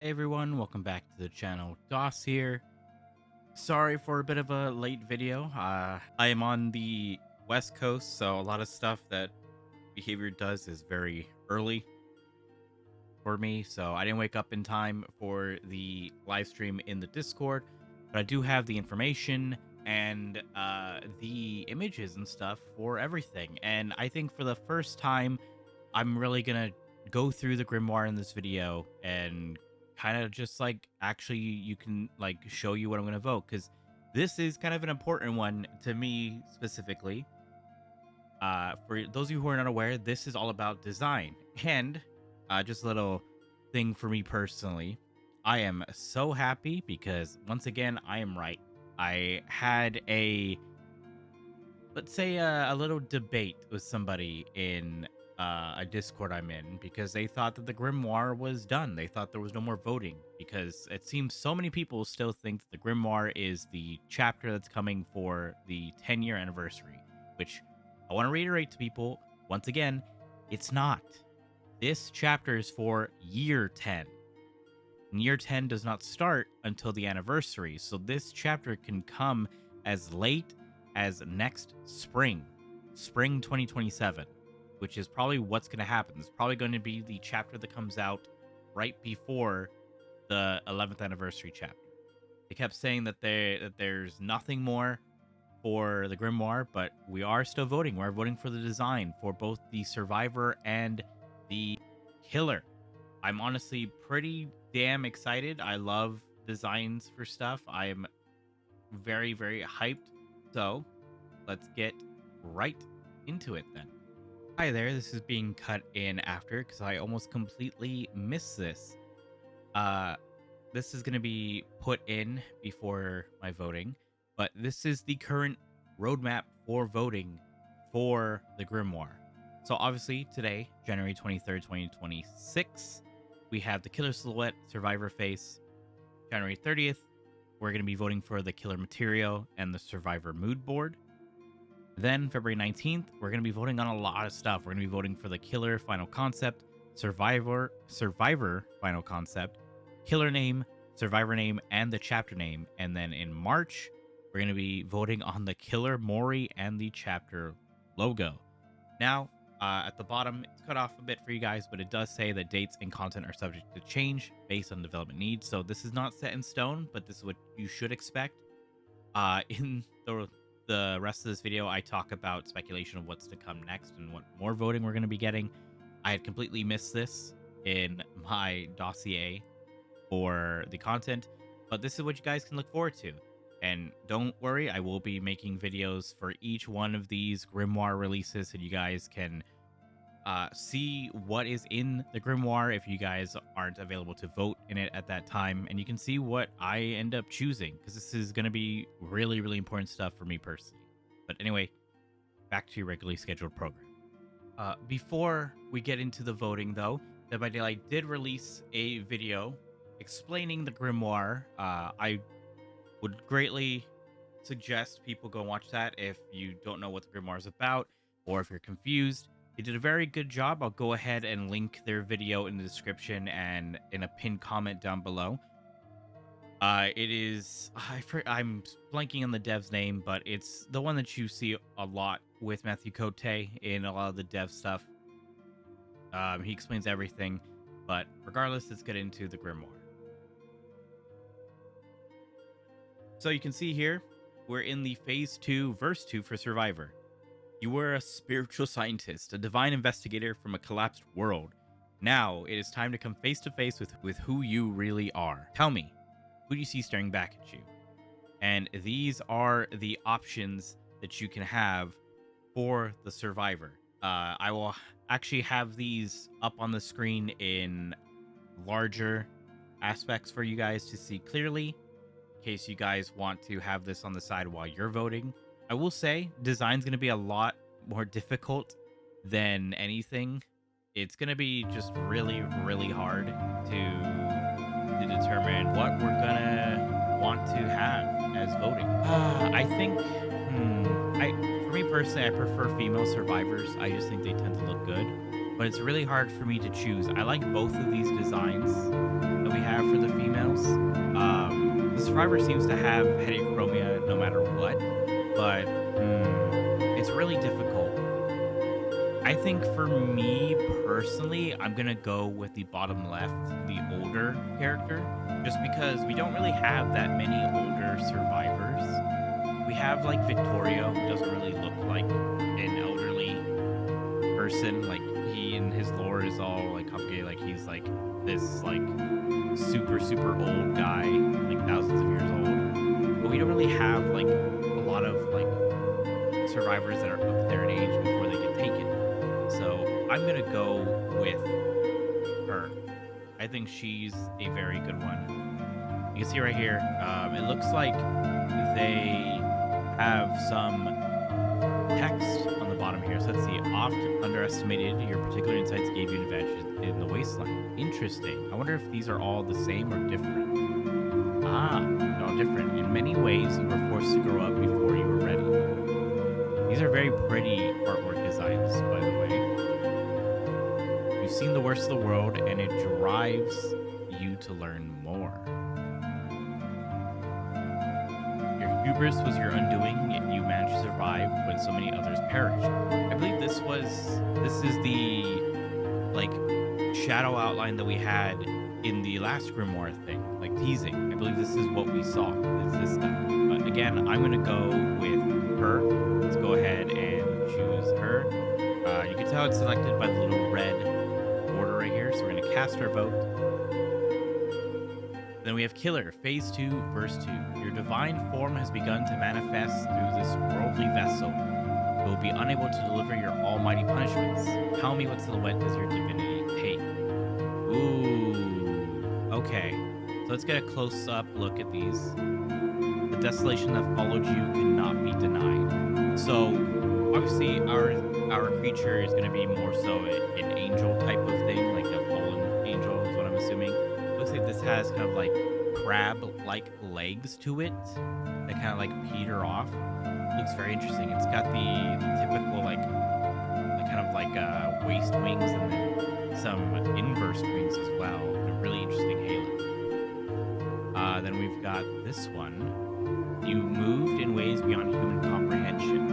Hey everyone, welcome back to the channel. Doss here. Sorry for a bit of a late video. I am on the West Coast, so a lot of stuff that Behavior does is very early for me. So I didn't wake up in time for the live stream in the Discord, but I do have the information and the images and stuff for everything. And I think for the first time, I'm really gonna go through the Grimoire in this video and kind of just like actually you can like show you what I'm gonna vote, because this is kind of an important one to me specifically. For those of you who are not aware, this is all about design. And just a little thing for me personally, I am so happy because once again I am right. I had a, let's say, a little debate with somebody in a Discord I'm in, because they thought that the Grimoire was done. They thought there was no more voting, because it seems so many people still think that the Grimoire is the chapter that's coming for the 10-year anniversary, which I want to reiterate to people once again, it's not. This chapter is for year 10. And year 10 does not start until the anniversary, so this chapter can come as late as next spring 2027, which is probably what's going to happen. It's probably going to be the chapter that comes out right before the 11th anniversary chapter. They kept saying that there's nothing more for the Grimoire, but we are still voting. We're voting for the design for both the Survivor and the Killer. I'm honestly pretty damn excited. I love designs for stuff. I am very, very hyped. So let's get right into it then. Hi there, this is being cut in after because I almost completely missed this. This is going to be put in before my voting, but this is the current roadmap for voting for the Grimoire. So obviously today, January 23rd, 2026, we have the Killer Silhouette Survivor Face. January 30th, we're going to be voting for the Killer Material and the Survivor Mood Board. Then February 19th, we're going to be voting on a lot of stuff. We're going to be voting for the Killer Final Concept, Survivor Final Concept, Killer Name, Survivor Name, and the Chapter Name. And then in March, we're going to be voting on the Killer Mori and the Chapter logo. Now, at the bottom, it's cut off a bit for you guys, but it does say that dates and content are subject to change based on development needs. So this is not set in stone, but this is what you should expect. In the rest of this video, I talk about speculation of what's to come next and what more voting we're going to be getting. I had completely missed this in my dossier for the content, but this is what you guys can look forward to. And don't worry, I will be making videos for each one of these Grimoire releases so you guys can see what is in the Grimoire if you guys aren't available to vote in it at that time. And you can see what I end up choosing, because this is going to be really, really important stuff for me personally. But anyway, back to your regularly scheduled program. Before we get into the voting, though, Dead by Daylight did release a video explaining the Grimoire. I would greatly suggest people go watch that if you don't know what the Grimoire is about, or if you're confused. They did a very good job. I'll go ahead and link their video in the description and in a pinned comment down below. It is, I'm blanking on the dev's name, but it's the one that you see a lot with Matthew Cote in a lot of the dev stuff. He explains everything, but regardless, let's get into the Grimoire. So you can see here, we're in the Phase 2, Verse 2 for Survivor. You were a spiritual scientist, a divine investigator from a collapsed world. Now, it is time to come face to face with who you really are. Tell me, who do you see staring back at you? And these are the options that you can have for the Survivor. I will actually have these up on the screen in larger aspects for you guys to see clearly, in case you guys want to have this on the side while you're voting. I will say design's going to be a lot more difficult than anything. It's going to be just really, really hard to determine what we're going to want to have as voting. I think, for me personally, I prefer female survivors. I just think they tend to look good, but it's really hard for me to choose. I like both of these designs that we have for the Survivor seems to have heterochromia no matter what, but it's really difficult. I think for me personally, I'm gonna go with the bottom left, the older character, just because we don't really have that many older survivors. We have like Victoria, who doesn't really look like an elderly person. Like he in his lore is all like complicated. Like he's like this like super old guy, like thousands of years old. But we don't really have like a lot of like survivors that are up there in age before they get taken. So I'm gonna go with her. I think she's a very good one. You can see right here, it looks like they have some text on the bottom here. So let's see. Oft underestimated, your particular insights gave you an advantage in the wasteland. Interesting. I wonder if these are all the same or different. Ah, no, different. In many ways, you were forced to grow up before you were ready. These are very pretty artwork designs, by the way. You've seen the worst of the world, and it drives you to learn more. Your hubris was your undoing, yet you managed to survive when so many others perished. I believe this is the like shadow outline that we had in the last Grimoire thing, like teasing. I believe this is what we saw. Is this guy? But again, I'm gonna go with her. Let's go ahead and choose her. You can tell it's selected by the little red border right here. So we're gonna cast our vote. Then we have Killer, Phase 2, Verse 2. Your divine form has begun to manifest through this worldly vessel. You will be unable to deliver your almighty punishments. Tell me what silhouette does your divinity take? Ooh, okay. So let's get a close-up look at these. The desolation that followed you cannot be denied. So, obviously, our creature is going to be more so an angel type of thing, like a fallen angel is what I'm assuming. Looks like this has kind of like crab-like legs to it that kind of like peter off. Looks very interesting. It's got the typical like kind of like waist wings and then some inverse wings as well. A really interesting halo. Then we've got this one. You moved in ways beyond human comprehension.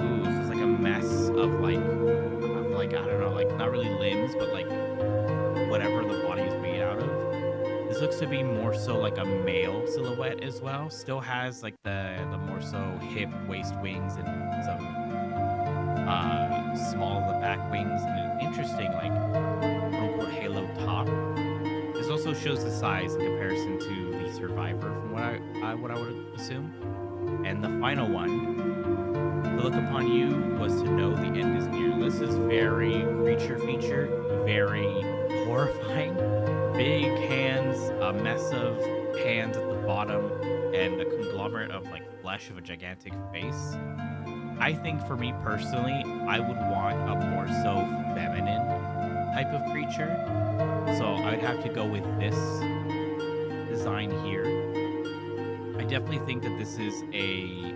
Ooh, this is like a mess of like I don't know, like not really limbs, but like whatever the body is made out of. This looks to be more so like a male silhouette as well. Still has like the more so hip waist wings and some small the back wings and an interesting like quote-unquote halo top. This also shows the size in comparison to the Survivor from what I would assume. And the final one, the look upon you was to know the end is near. This is very creature feature, very horrifying. Big hands, a mess of hands at the bottom, and a conglomerate of like flesh of a gigantic face. I think for me personally, I would want a more so feminine type of creature. So I'd have to go with this design here. I definitely think that this is a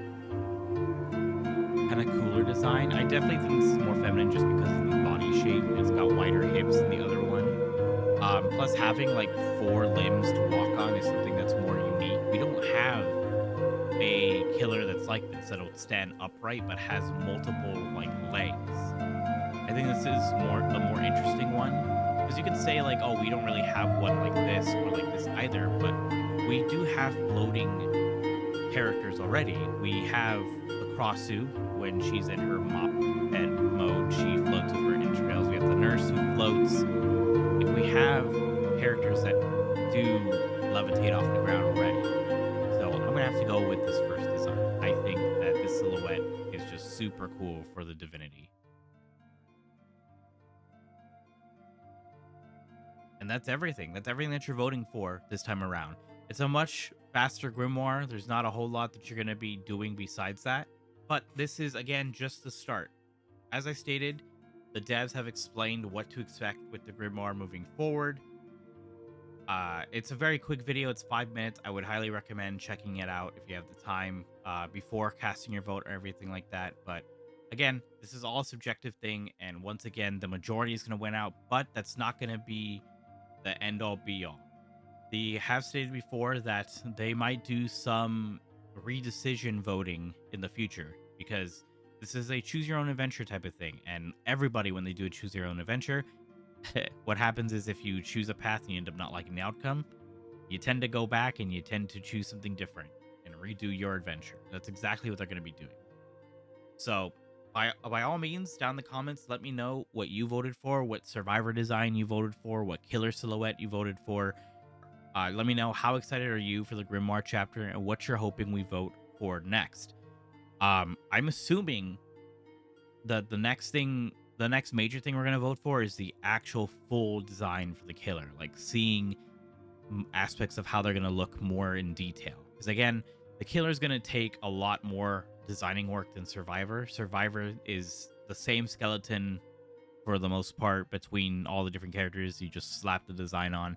kind of cooler design. I definitely think this is more feminine just because of the body shape. It's got wider hips than the other one. Plus having like 4 limbs to walk on is something that's more unique. We don't have a killer that's like this, that'll stand upright but has multiple like legs. I think this is the more interesting one. Because you could say like, oh, we don't really have one like this or like this either, but we do have floating characters already. We have the Crossu when she's in her mop head mode, she floats with her entrails. We have the nurse who floats. Like, we have characters that do levitate off the ground already. So I'm gonna have to go with this first design. I think that this silhouette is just super cool for the divinity. And that's everything. That's everything that you're voting for this time around. It's a much faster Grimoire. There's not a whole lot that you're going to be doing besides that. But this is, again, just the start. As I stated, the devs have explained what to expect with the Grimoire moving forward. It's a very quick video. It's 5 minutes. I would highly recommend checking it out if you have the time before casting your vote or everything like that. But again, this is all a subjective thing. And once again, the majority is going to win out. But that's not going to be the end-all be-all. They have stated before that they might do some redecision voting in the future because this is a choose your own adventure type of thing. And everybody, when they do a choose your own adventure, what happens is if you choose a path and you end up not liking the outcome, you tend to go back and you tend to choose something different and redo your adventure. That's exactly what they're going to be doing. So, by all means, down in the comments, let me know what you voted for, what survivor design you voted for, what killer silhouette you voted for. Let me know how excited are you for the Grimoire chapter and what you're hoping we vote for next. I'm assuming that the next major thing we're gonna vote for is the actual full design for the killer, like seeing aspects of how they're gonna look more in detail. Because again, the killer is gonna take a lot more designing work than Survivor. Survivor is the same skeleton for the most part between all the different characters. You just slap the design on.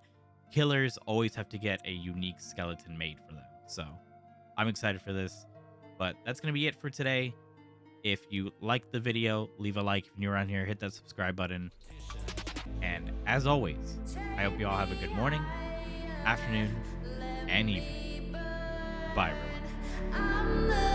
Killers always have to get a unique skeleton made for them. So I'm excited for this. But that's going to be it for today. If you liked the video, leave a like. If you're new around here, hit that subscribe button. And as always, I hope you all have a good morning, afternoon, and evening. Bye, everyone.